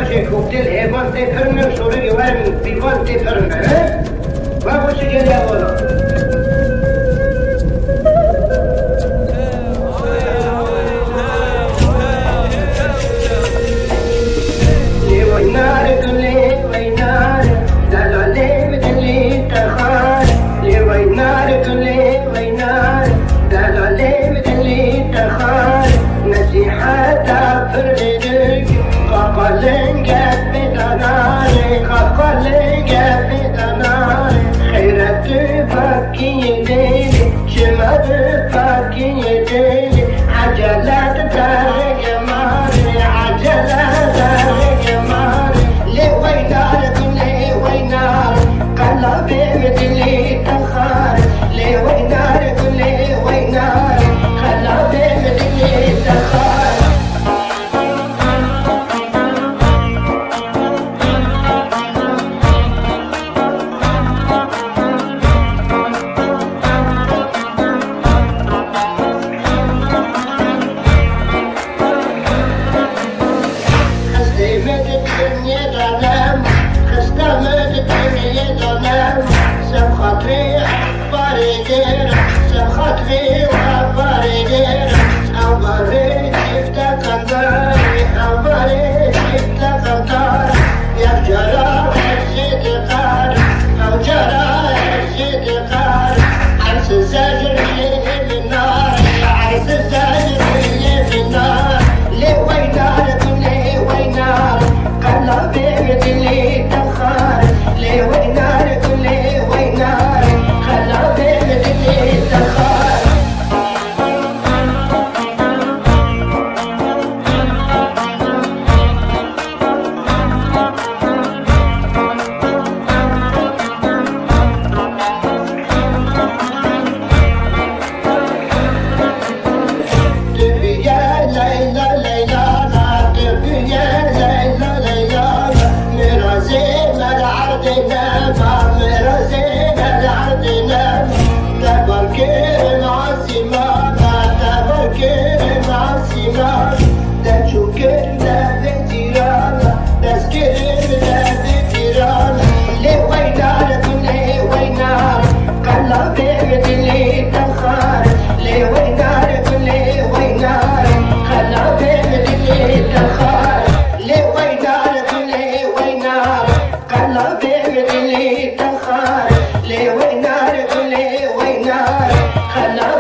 باشه کوکتل حیوان تفرنه شوری ورمی بیوان تفرنه و باشه گلی اولا وينار كلي وينار دلالي بدلي تخار لي وينار كلي وينار دلالي بدلي تخار نصيحة فردك قاقلن قبي دناري قاقلن قبي دناري خيرت فاكي يديني شمد فاكي يديني عجلات دار جمالي عجلات دار جمالي لي وينار كلي وينار قلبي بدلي تخار لي وينار كلي وينار قلبي بدلي تخار لي وينار كلي وينار خلا